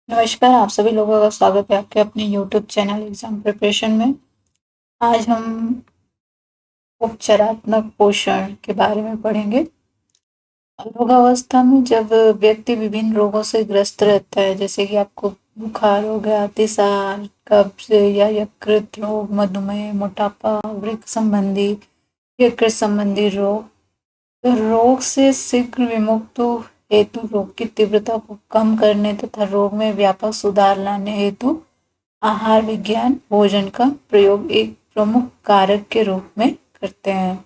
नमस्कार, आप सभी लोगों का स्वागत है आपके अपने यूट्यूब चैनल एग्जाम प्रिपरेशन में। आज हम उपचारात्मक पोषण के बारे में पढ़ेंगे। रोगावस्था में जब व्यक्ति विभिन्न रोगों से ग्रस्त रहता है, जैसे कि आपको बुखार हो गया, अतिसार, कब्ज या यकृत रोग, मधुमेह, मोटापा, वृक्क संबंधी, यकृत संबंधी रोग, तो रोग से शीघ्र विमुक्त हेतु रोग की तीव्रता को कम करने तथा रोग में व्यापक सुधार लाने हेतु आहार विज्ञान भोजन का प्रयोग एक प्रमुख कारक के रूप में करते हैं।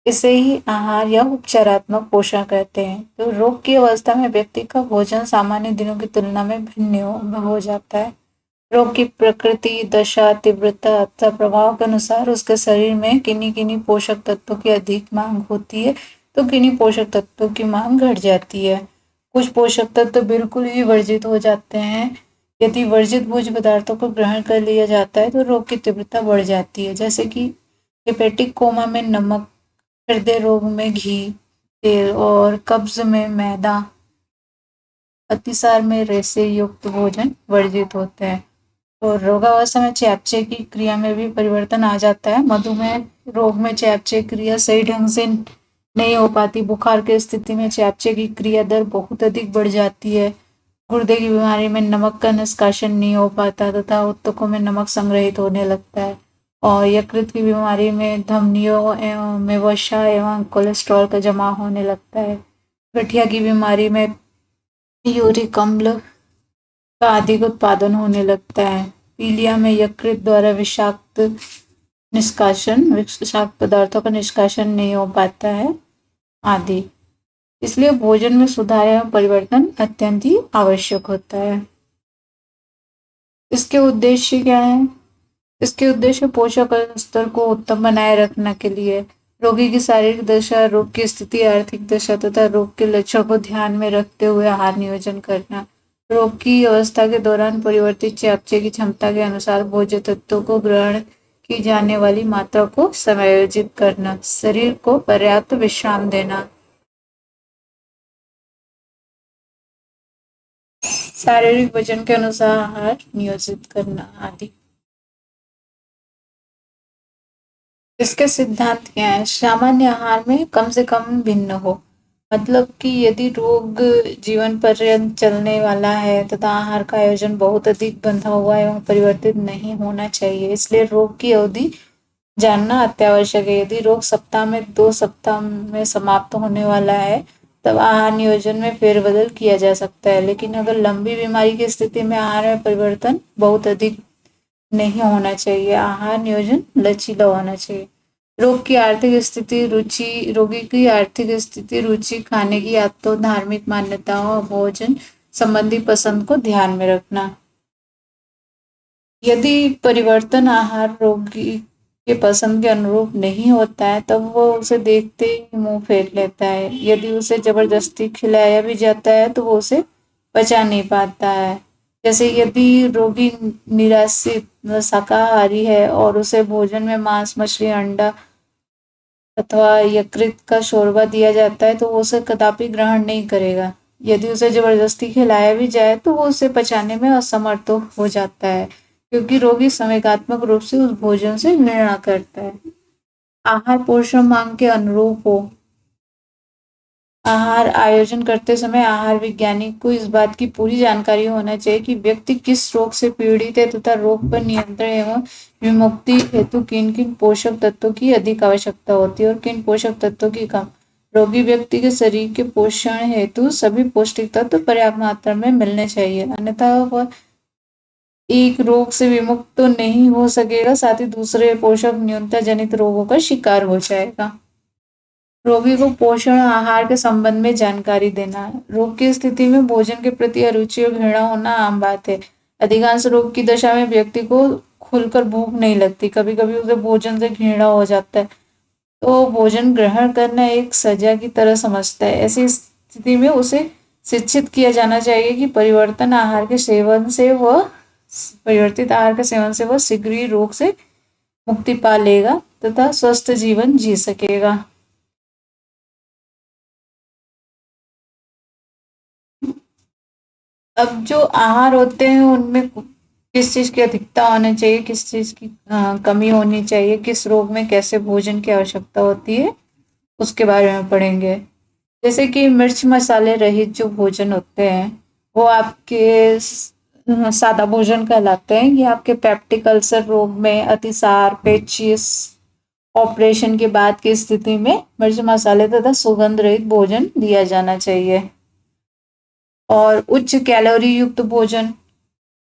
इसे ही आहार या उपचारात्मक पोषण कहते हैं। तो रोग की अवस्था में व्यक्ति का भोजन सामान्य दिनों की तुलना में भिन्न हो जाता है। रोग की प्रकृति, दशा, तीव्रता अथवा प्रभाव के अनुसार उसके शरीर में किन्हीं किन्हीं पोषक तत्वों की अधिक मांग होती है, तो किन्हीं पोषक तत्वों की मांग घट जाती है। कुछ पोषक तत्व बिल्कुल ही वर्जित हो जाते हैं। यदि वर्जित भोज्य पदार्थों को ग्रहण कर लिया जाता है तो रोग की तीव्रता बढ़ जाती है, जैसे कि हेपेटिक कोमा में नमक, हृदय रोग में घी, तेल और कब्ज में मैदा, अतिसार में रेसे युक्त भोजन वर्जित होते हैं। और रोगावस्था में चयापचय की क्रिया में भी परिवर्तन आ जाता है। मधुमेह रोग में चयापचय क्रिया सही ढंग से नहीं हो पाती। बुखार की स्थिति में चयापचय की क्रिया दर बहुत अधिक बढ़ जाती है। गुर्दे की बीमारी में नमक का निष्कासन नहीं हो पाता तथा ऊतकों में नमक संग्रहित होने लगता है। और यकृत की बीमारी में धमनियों में वसा एवं कोलेस्ट्रॉल का जमा होने लगता है। गठिया की बीमारी में यूरिक अम्ल का अधिक उत्पादन होने लगता है। पीलिया में यकृत द्वारा विषाक्त पदार्थों का निष्कासन नहीं हो पाता है आदि। इसलिए भोजन में सुधार एवं परिवर्तन अत्यंत ही आवश्यक होता है। इसके उद्देश्य क्या है? इसके उद्देश्य पोषक स्तर को उत्तम बनाए रखने के लिए रोगी की शारीरिक दशा, रोग की स्थिति, आर्थिक दशा तथा रोग के लक्षण को ध्यान में रखते हुए आहार नियोजन करना, रोग की अवस्था के दौरान परिवर्तित चयापचय की क्षमता के अनुसार भोज्य तत्वों को ग्रहण की जाने वाली मात्रा को समायोजित करना, शरीर को पर्याप्त विश्राम देना, शारीरिक वजन के अनुसार आहार नियोजित करना आदि। इसके सिद्धांत क्या है? सामान्य आहार में कम से कम भिन्न हो, मतलब कि यदि रोग जीवन पर्यंत चलने वाला है तथा आहार का आयोजन बहुत अधिक बंधा हुआ एवं परिवर्तित नहीं होना चाहिए, इसलिए रोग की अवधि जानना अत्यावश्यक है। यदि रोग सप्ताह में 2 सप्ताह में समाप्त होने वाला है तब आहार नियोजन में फेरबदल किया जा सकता है, लेकिन अगर लंबी बीमारी की स्थिति में आहार में परिवर्तन बहुत अधिक नहीं होना चाहिए। आहार नियोजन लचीला होना चाहिए। रोग की आर्थिक स्थिति, रुचि, रोगी की आर्थिक स्थिति, रुचि, खाने की आदतों, धार्मिक मान्यताओं और भोजन संबंधी पसंद को ध्यान में रखना। यदि परिवर्तन आहार रोगी के पसंद के अनुरूप नहीं होता है तब वो उसे देखते ही मुंह फेर लेता है। यदि उसे जबरदस्ती खिलाया भी जाता है तो वो उसे पचा नहीं पाता है। जैसे यदि रोगी निराश्रित शाकाहारी है और उसे भोजन में मांस, मछली, अंडा अथवा यकृत का शोरबा दिया जाता है तो वो उसे कदापि ग्रहण नहीं करेगा। यदि उसे जबरदस्ती खिलाया भी जाए तो वो उसे पचाने में असमर्थ हो जाता है, क्योंकि रोगी संवेगात्मक रूप से उस भोजन से घृणा करता है। आहार पोषण मांग के अनुरूप हो। आहार आयोजन करते समय आहार वैज्ञानिक को इस बात की पूरी जानकारी होना चाहिए कि व्यक्ति किस रोग से पीड़ित है तथा रोग पर नियंत्रण एवं विमुक्ति हेतु किन किन पोषक तत्वों की अधिक आवश्यकता होती है और किन पोषक तत्वों की कम। रोगी व्यक्ति के शरीर के पोषण हेतु सभी पौष्टिक तत्व पर्याप्त मात्रा में मिलने चाहिए, अन्यथा वह एक रोग से विमुक्त तो नहीं हो सकेगा, साथ ही दूसरे पोषक न्यूनता जनित रोगों का शिकार हो जाएगा। रोगी को पोषण आहार के संबंध में जानकारी देना। रोग की स्थिति में भोजन के प्रति अरुचि और घृणा होना आम बात है। अधिकांश रोग की दशा में व्यक्ति को खुलकर भूख नहीं लगती, कभी कभी उसे भोजन से घृणा हो जाता है, तो भोजन ग्रहण करना एक सजा की तरह समझता है। ऐसी स्थिति में उसे शिक्षित किया जाना चाहिए कि परिवर्तित आहार के सेवन से वह शीघ्र ही रोग से मुक्ति पा लेगा तथा स्वस्थ जीवन जी सकेगा। अब जो आहार होते हैं उनमें किस चीज़ की अधिकता होनी चाहिए, किस चीज़ की कमी होनी चाहिए, किस रोग में कैसे भोजन की आवश्यकता होती है, उसके बारे में पढ़ेंगे। जैसे कि मिर्च मसाले रहित जो भोजन होते हैं वो आपके सादा भोजन कहलाते हैं। ये आपके पेप्टिक अल्सर रोग में, अतिसार, पेचिस, ऑपरेशन के बाद की स्थिति में मिर्च मसाले तथा सुगंध रहित भोजन दिया जाना चाहिए। और उच्च कैलोरी युक्त भोजन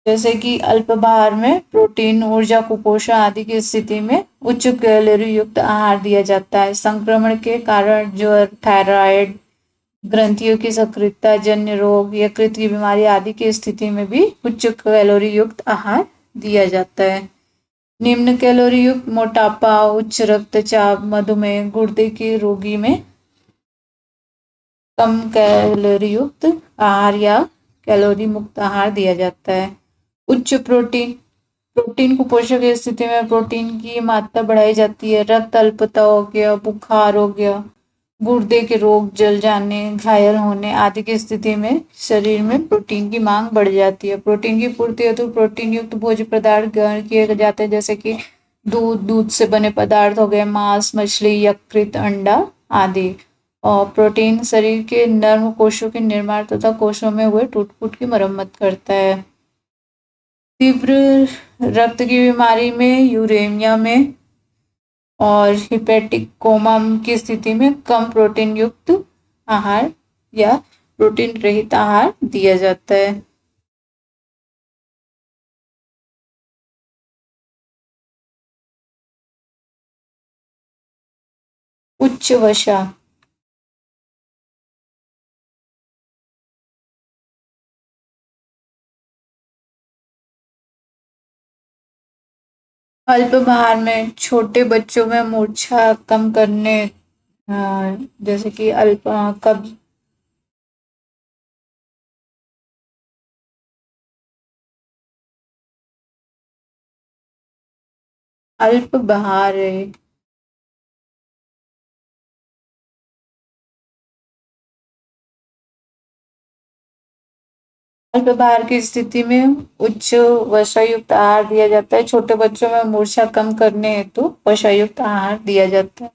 जैसे कि अल्पाहार में प्रोटीन, ऊर्जा, कुपोषण आदि की स्थिति में उच्च कैलोरी युक्त आहार दिया जाता है। संक्रमण के कारण जो थायराइड ग्रंथियों की सक्रियता, जन्य रोग, यकृत की बीमारी आदि की स्थिति में भी उच्च कैलोरी युक्त आहार दिया जाता है। निम्न कैलोरी युक्त मोटापा, उच्च रक्तचाप, मधुमेह, गुर्दे के रोगी में कम कैलोरी युक्त आहार या कैलोरी मुक्त आहार दिया जाता है। उच्च प्रोटीन प्रोटीन कुपोषण की स्थिति में प्रोटीन की मात्रा बढ़ाई जाती है। रक्त अल्पता हो गया, बुखार हो गया, गुर्दे के रोग, जल जाने, घायल होने आदि की स्थिति में शरीर में प्रोटीन की मांग बढ़ जाती है। प्रोटीन की पूर्ति हेतु प्रोटीन युक्त भोज्य पदार्थ ग्रहण किए जाते हैं, जैसे कि दूध से बने पदार्थ हो गए, मांस, मछली, यकृत, अंडा आदि। और प्रोटीन शरीर के नर्म कोशों के निर्माण तथा कोशों में हुए टूट-फूट की मरम्मत करता है। तीव्र रक्त की बीमारी में, यूरेमिया में और हिपेटिक कोमा की स्थिति में कम प्रोटीन युक्त आहार या प्रोटीन रहित आहार दिया जाता है। उच्च वसा अल्पाहार में छोटे बच्चों में मूर्छा कम करने, जैसे कि कब्ज, अल्पाहार है। अल्पाहार की स्थिति में उच्च वसायुक्त आहार दिया जाता है। छोटे बच्चों में मूर्छा कम करने हेतु वसायुक्त आहार दिया जाता है।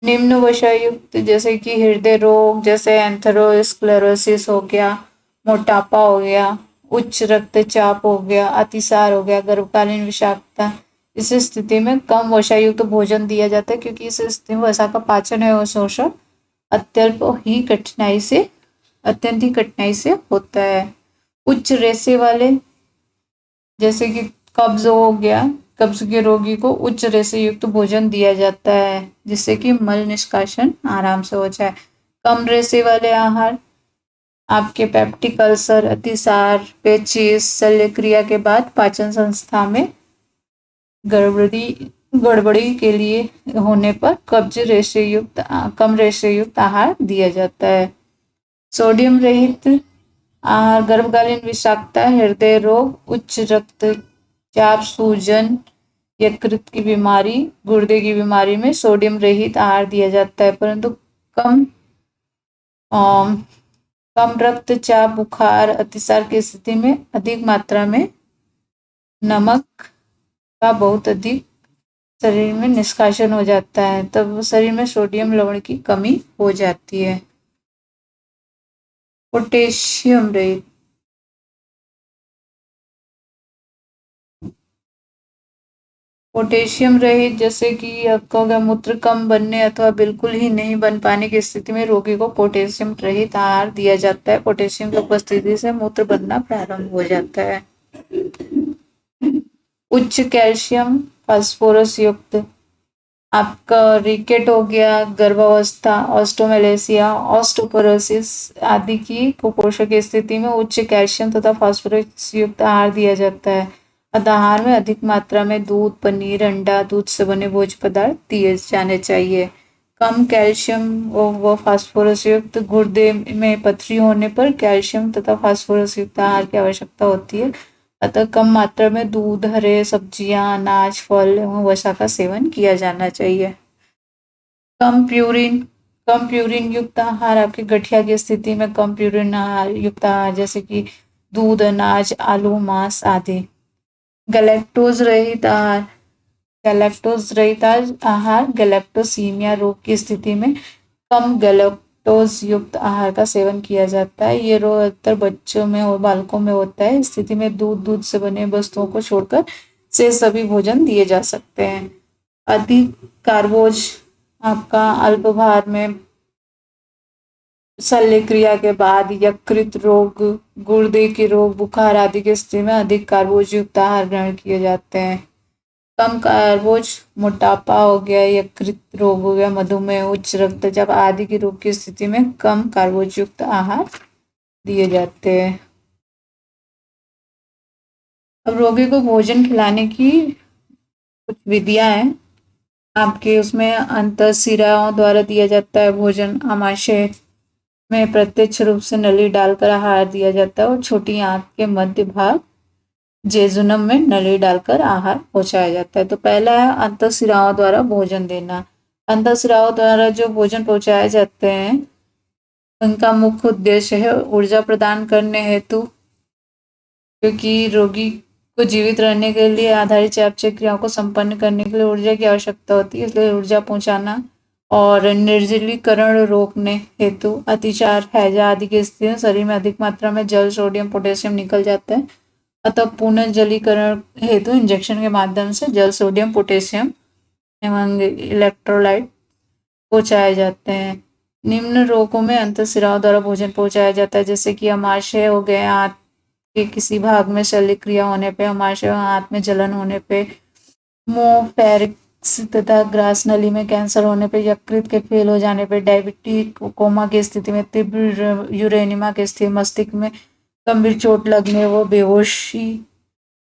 निम्न वसायुक्त जैसे कि हृदय रोग, जैसे एंथेरोस्क्लेरोसिस हो गया, मोटापा हो गया, उच्च रक्तचाप हो गया, अतिसार हो गया, गर्भकालीन विषाक्तता, इस स्थिति में कम वसायुक्त भोजन दिया जाता है, क्योंकि इस स्थिति में वसा का पाचन एवं शोषण अत्यल्प ही कठिनाई से अत्यंत ही कठिनाई से होता है। उच्च रेशे वाले जैसे कि कब्ज हो गया, कब्ज के रोगी को उच्च रेशे युक्त भोजन दिया जाता है, जिससे कि मल निष्कासन आराम से हो जाए। कम रेशे वाले आहार आपके पेप्टिक अल्सर, अतिसार, पेचिस, शल्य क्रिया के बाद पाचन संस्था में गड़बड़ी गड़बड़ी के लिए होने पर कम रेशे युक्त आहार दिया जाता है। सोडियम रहित आहार गर्भकालीन विषाक्तता, हृदय रोग, उच्च रक्तचाप, सूजन, यकृत की बीमारी, गुर्दे की बीमारी में सोडियम रहित आहार दिया जाता है, परंतु कम अम, कम रक्तचाप, बुखार, अतिसार की स्थिति में अधिक मात्रा में नमक का बहुत अधिक शरीर में निष्कासन हो जाता है, तब शरीर में सोडियम लवण की कमी हो जाती है। पोटेशियम रहित पोटेशियम रहित जैसे कि आपका हो गया मूत्र कम बनने अथवा बिल्कुल ही नहीं बन पाने की स्थिति में रोगी को पोटेशियम रहित आहार दिया जाता है। पोटेशियम की उपस्थिति से मूत्र बनना प्रारंभ हो जाता है। उच्च कैल्शियम फास्फोरस युक्त आपका रिकेट हो गया, गर्भावस्था, ऑस्टोमेलेसिया, ऑस्टोपोरोसिस आदि की कुपोषण की स्थिति में उच्च कैल्शियम तथा फास्फोरस युक्त आहार दिया जाता है। आहार में अधिक मात्रा में दूध, पनीर, अंडा, दूध से बने भोज्य पदार्थ दिए जाने चाहिए। कम कैल्शियम व फास्फोरस युक्त गुर्दे में पथरी होने पर कैल्शियम तथा फास्फोरस युक्त आहार की आवश्यकता होती है, अतः कम मात्रा में दूध, हरे सब्जियां, अनाज, फल एवं वसा का सेवन किया जाना चाहिए। कम प्यूरिन कम प्यूरिन युक्त आहार आपकी गठिया की स्थिति में कम प्यूरिन आहार युक्त आहार जैसे कि दूध, अनाज, आलू, मांस आदि। गैलेक्टोज रहित आहार। गैलेक्टोसीमिया रोग की स्थिति में कम गैलेक्टोज युक्त आहार का सेवन किया जाता है। ये रोग अक्सर बच्चों में और बालकों में होता है। इस स्थिति में दूध से बने वस्तुओं को छोड़कर से सभी भोजन दिए जा सकते हैं। अधिक कार्बोज आपका अल्प भार में शल्य क्रिया के बाद यकृत रोग, गुर्दे के रोग, बुखार आदि की स्थिति में अधिक कार्बोज युक्त आहार ग्रहण किए जाते हैं। कम कार्बोज मोटापा हो गया, यकृत रोग हो गया, मधुमेह, उच्च रक्तचाप आदि के रोग की स्थिति में कम कार्बोज युक्त आहार दिए जाते हैं। अब रोगी को भोजन खिलाने की कुछ विधियां हैं। आपके उसमें अंतःशिराओं द्वारा दिया जाता है भोजन। आमाशय में प्रत्यक्ष रूप से नली डालकर आहार दिया जाता है और छोटी आंत के मध्य भाग जेजुनम में नली डालकर आहार पहुंचाया जाता है। तो पहला है अंतःशिराओं द्वारा भोजन देना। अंतःशिराओं द्वारा जो भोजन पहुंचाए जाते हैं उनका मुख्य उद्देश्य है ऊर्जा प्रदान करने हेतु, क्योंकि रोगी को जीवित रहने के लिए आधारित चयापचय क्रियाओं को संपन्न करने के लिए ऊर्जा की आवश्यकता होती है, इसलिए ऊर्जा पहुंचाना। और निर्जलीकरण रोकने हेतु अतिचार, हैजा आदि की स्थिति में शरीर में अधिक मात्रा में जल, सोडियम, पोटेशियम निकल जाता है, अतः पुनः जलीकरण हेतु इंजेक्शन के माध्यम से जल, सोडियम, पोटेशियम एवं इलेक्ट्रोलाइट पहुंचाए जाते हैं। निम्न रोगों में अंतःशिराओं द्वारा भोजन पहुंचाया जाता है, जैसे कि अमाशय हो गए, आंत के किसी भाग में शल्य क्रिया होने पे, अमाशय आंत में जलन होने पे, मुंह, फेरिक्स तथा ग्रास नली में कैंसर होने पे, यकृत के फेल हो जाने पे, डायबिटिक कोमा की स्थिति में, तीव्र यूरेनिमा की स्थिति, मस्तिष्क में गंभीर चोट लगने व बेहोशी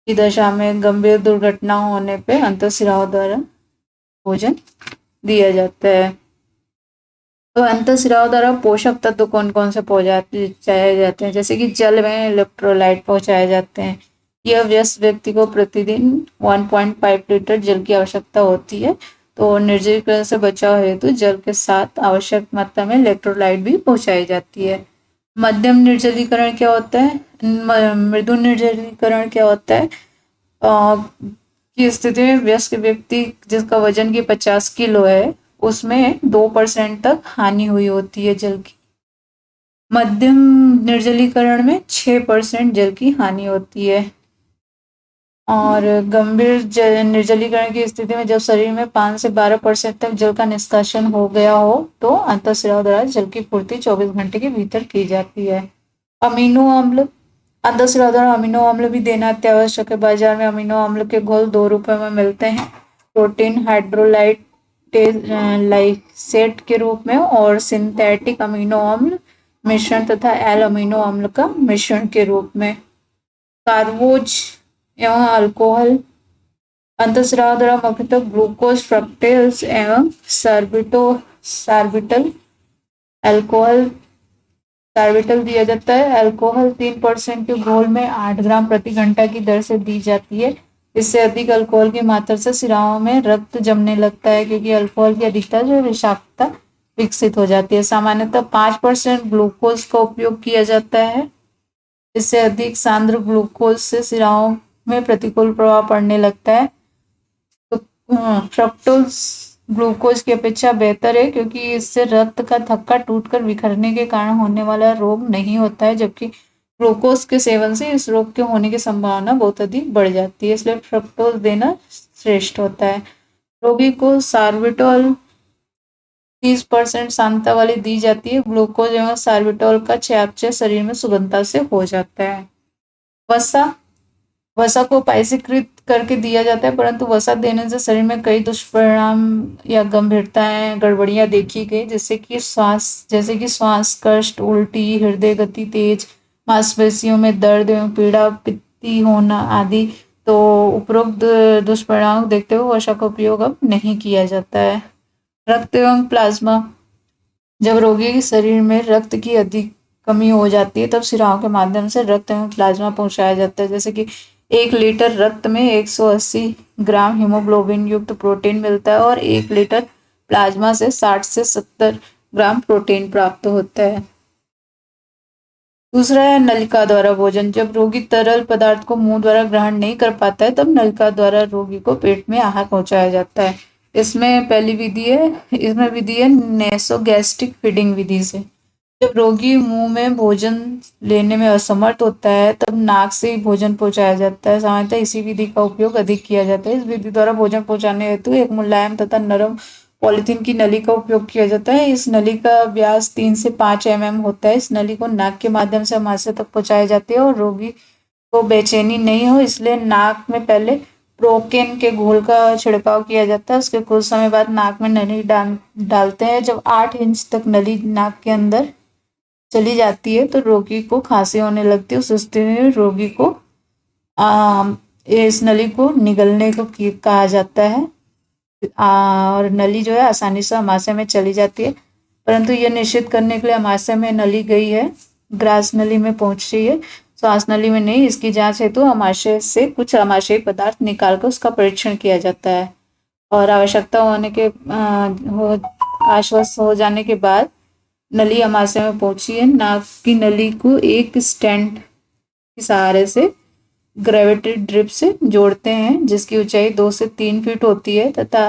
की दशा में, गंभीर दुर्घटना होने पे अंतःशिराओं द्वारा भोजन दिया जाता है। तो अंतःशिराओं द्वारा पोषक तत्व कौन कौन से पहुंचाए जाते हैं, जैसे कि जल में इलेक्ट्रोलाइट पहुंचाए जाते हैं। यह वयस्क व्यक्ति को प्रतिदिन 1.5 लीटर जल की आवश्यकता होती है, तो निर्जलीकरण से बचाव हेतु जल के साथ आवश्यक मात्रा में इलेक्ट्रोलाइट भी पहुंचाई जाती है। मध्यम निर्जलीकरण क्या होता है, मृदु निर्जलीकरण क्या होता है की स्थिति में वयस्क व्यक्ति जिसका वजन की 50 किलो है उसमें 2% तक हानि हुई होती है जल की। मध्यम निर्जलीकरण में 6% जल की हानि होती है। और गंभीर निर्जलीकरण की स्थिति में जब शरीर में 5 से 12% तक जल का निष्कासन हो गया हो तो अंतःशिराओं द्वारा जल की पूर्ति 24 घंटे के भीतर की जाती है। अमीनो अम्ल, अंतःशिराओं द्वारा अमीनो अम्ल भी देना अत्यावश्यक है। बाजार में अमीनो अम्ल के घोल 2 रुपए में मिलते हैं, प्रोटीन हाइड्रोलाइट लाइसेट के रूप में और सिंथेटिक अमीनो अम्ल मिश्रण तथा एल अमीनो अम्ल का मिश्रण के रूप में। कार्बोज एवं अल्कोहल, अंतःस्राव द्वारा मुख्यतः ग्लूकोज, फ्रक्टेज एवं सार्बिटल अल्कोहल सार्बिटल दिया जाता है। अल्कोहल 3% के घोल में 8 ग्राम प्रति घंटा की दर से दी जाती है। इससे अधिक अल्कोहल की मात्रा से शिराओं में रक्त जमने लगता है, क्योंकि अल्कोहल की अधिकता जो विषाक्तता विकसित हो जाती है। सामान्यतः 5% ग्लूकोज का उपयोग किया जाता है। इससे अधिक सांद्र ग्लूकोज से शिराओं में प्रतिकूल प्रभाव पड़ने लगता है। तो फ्रक्टोज ग्लूकोज की अपेक्षा बेहतर है, क्योंकि इससे रक्त का थक्का टूटकर बिखरने के कारण होने वाला रोग नहीं होता है, जबकि ग्लूकोज के सेवन से इस रोग के होने की संभावना बहुत अधिक बढ़ जाती है। इसलिए फ्रक्टोज देना श्रेष्ठ होता है। रोगी को सार्बिटोल 30% सांद्रता वाली दी जाती है। ग्लूकोज एवं सार्बिटोल का चयापचय शरीर में सुगमता से हो जाता है। वसा को पायसीकृत करके दिया जाता है, परंतु वसा देने से शरीर में कई दुष्परिणाम या गंभीरताएं, गड़बड़ियां देखी गई, जैसे कि श्वास कष्ट, उल्टी, हृदय गति तेज, मांसपेशियों में दर्द एवं पीड़ा, पित्ती होना आदि। तो उपरोक्त दुष्परिणाम देखते हुए वसा का उपयोग अब नहीं किया जाता है। रक्त एवं प्लाज्मा, जब रोगी के शरीर में रक्त की अधिक कमी हो जाती है तब शिराओं के माध्यम से रक्त एवं प्लाज्मा पहुंचाया जाता है। जैसे कि 1 लीटर रक्त में 180 ग्राम हीमोग्लोबिन युक्त प्रोटीन मिलता है और 1 लीटर प्लाज्मा से 60 से 70 ग्राम प्रोटीन प्राप्त होता है। दूसरा है नलिका द्वारा भोजन। जब रोगी तरल पदार्थ को मुंह द्वारा ग्रहण नहीं कर पाता है, तब नलिका द्वारा रोगी को पेट में आहार पहुंचाया जाता है। इसमें पहली विधि है, इसमें विधि है नेसोगैस्ट्रिक फीडिंग विधि से। जब रोगी मुंह में भोजन लेने में असमर्थ होता है, तब नाक से ही भोजन पहुंचाया जाता है। सामान्यतः इसी विधि का उपयोग अधिक किया जाता है। इस विधि द्वारा भोजन पहुंचाने हेतु एक मुलायम तथा नरम पॉलीथीन की नली का उपयोग किया जाता है। इस नली का व्यास 3 से 5 mm होता है। इस नली को नाक के माध्यम से आमाशय तक पहुंचाई जाती है और रोगी को बेचैनी नहीं हो इसलिए नाक में पहले प्रोकेन के घोल का छिड़काव किया जाता है। उसके कुछ समय बाद नाक में नली डालते हैं। जब 8 इंच तक नली नाक के अंदर चली जाती है तो रोगी को खांसी होने लगती है। उस स्थिति में रोगी को इस नली को निगलने को कहा जाता है। और नली जो है आसानी से आमाशय में चली जाती है, परंतु यह निश्चित करने के लिए आमाशय में नली गई है, ग्रास नली में पहुंच रही है, श्वास नली में नहीं, इसकी जांच हेतु आमाशय से कुछ आमाशयी पदार्थ निकालकर उसका परीक्षण किया जाता है। और आवश्यकता होने के आश्वस्त हो जाने के बाद नली आमाशय में पहुंची है, नाक की नली को एक स्टैंड के सहारे से ग्रेविटी ड्रिप से जोड़ते हैं, जिसकी ऊंचाई 2 से 3 फीट होती है तथा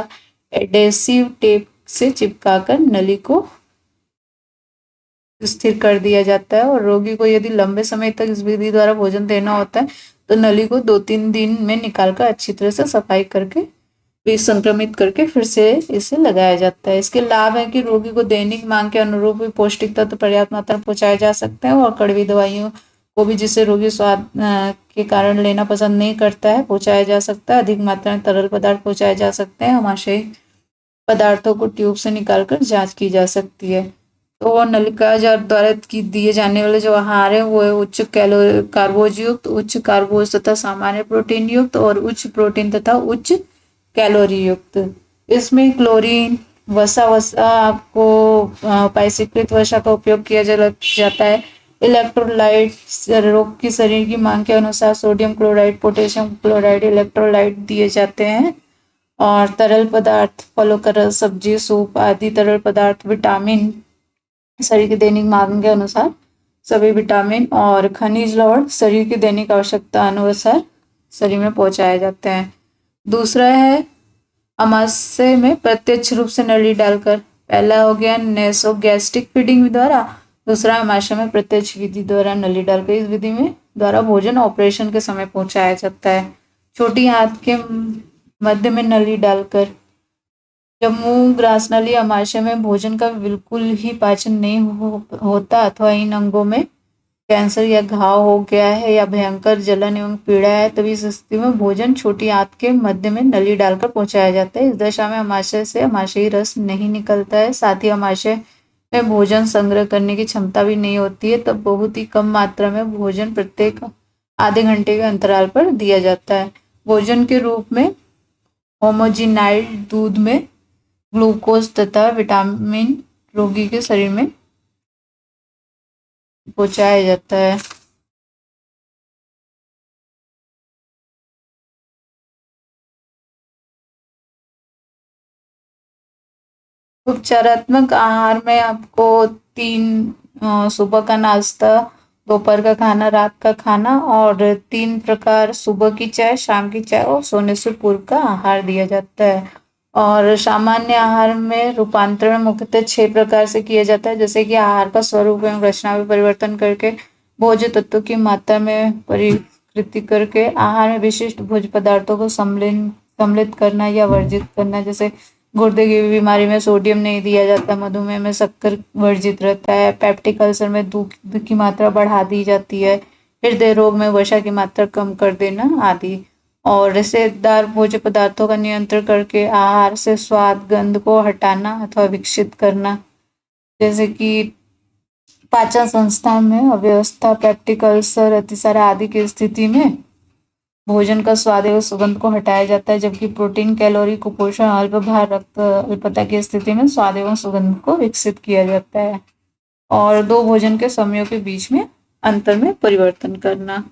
एडेसिव टेप से चिपकाकर नली को स्थिर कर दिया जाता है। और रोगी को यदि लंबे समय तक इस विधि द्वारा भोजन देना होता है तो नली को 2-3 दिन में निकालकर अच्छी तरह से सफाई करके विसंक्रमित करके फिर से इसे लगाया जाता है। इसके लाभ है कि रोगी को दैनिक मांग के अनुरूप पौष्टिक तत्व पर्याप्त मात्रा में पहुंचाए जा सकते हैं और कड़वी दवाइयों को भी जिसे रोगी स्वाद के कारण लेना पसंद नहीं करता है पहुंचाया जा सकता है। अधिक मात्रा में तरल पदार्थ पहुंचाए जा सकते हैं। आमाशयी पदार्थों को ट्यूब से निकालकर जांच की जा सकती है। तो नलिका द्वारा की दिए जाने वाले जो आहार है वो है उच्च कार्बोज युक्त, उच्च कार्बोज तथा सामान्य प्रोटीन युक्त और उच्च प्रोटीन तथा उच्च कैलोरी युक्त। इसमें क्लोरीन वसा को पाइसीकृत वसा का उपयोग किया जाता है। इलेक्ट्रोलाइट रोग की शरीर की मांग के अनुसार sodium chloride, potassium chloride electrolyte दिए जाते हैं। और तरल पदार्थ फलों का रस, सब्जी, सूप आदि तरल पदार्थ, विटामिन शरीर की दैनिक मांग के अनुसार सभी विटामिन और खनिज लवण शरीर की दैनिक आवश्यकता अनुसार शरीर में पहुंचाए जाते हैं। दूसरा है आमाशय में प्रत्यक्ष रूप से नली डालकर। पहला हो गया नेसोगैस्ट्रिक फीडिंग द्वारा, दूसरा आमाशय में प्रत्यक्ष विधि द्वारा नली डालकर। इस विधि में द्वारा भोजन ऑपरेशन के समय पहुंचाया जाता है। छोटी हाथ के मध्य में नली डालकर। जब मुंह, ग्रास नली, आमाशय में भोजन का बिल्कुल ही पाचन नहीं होता अथवा इन अंगों में कैंसर या घाव हो गया है या भयंकर जलन एवं पीड़ा है, तभी इस स्थिति में भोजन छोटी आंत के मध्य में नली डालकर पहुंचाया जाता है। इस दशा में आमाशय से आमाशयी रस नहीं निकलता है, साथ ही आमाशय में भोजन संग्रह करने की क्षमता भी नहीं होती है। तब बहुत ही कम मात्रा में भोजन प्रत्येक आधे घंटे के अंतराल पर दिया जाता है। भोजन के रूप में होमोजिनाइड दूध में ग्लूकोज तथा विटामिन रोगी के शरीर में पहुंचाया जाता है। उपचारात्मक आहार में आपको 3 सुबह का नाश्ता, दोपहर का खाना, रात का खाना और 3 प्रकार सुबह की चाय, शाम की चाय और सोने से पूर्व का आहार दिया जाता है। और सामान्य आहार में रूपांतरण मुख्यतः 6 प्रकार से किया जाता है, जैसे कि आहार का स्वरूप एवं रचना में परिवर्तन करके, भोज्य तत्वों की मात्रा में परिकृति करके, आहार में विशिष्ट भोज्य पदार्थों को सम्मिलित करना या वर्जित करना। जैसे गुर्दे की बीमारी में सोडियम नहीं दिया जाता, मधुमेह में शक्कर वर्जित रहता है, पेप्टिक अल्सर में दूध की मात्रा बढ़ा दी जाती है, हृदय रोग में वसा की मात्रा कम कर देना आदि। और रेशेदार भोज्य पदार्थों का नियंत्रण करके आहार से स्वाद गंध को हटाना अथवा विकसित करना, जैसे कि पाचन संस्था में अव्यवस्था, पेप्टिक अल्सर, अतिसार आदि की स्थिति में भोजन का स्वाद एवं सुगंध को हटाया जाता है, जबकि प्रोटीन, कैलोरी, कुपोषण, अल्प भार, रक्त अल्पता की स्थिति में स्वाद एवं सुगंध को विकसित किया जाता है। और 2 भोजन के समयों के बीच में अंतर में परिवर्तन करना।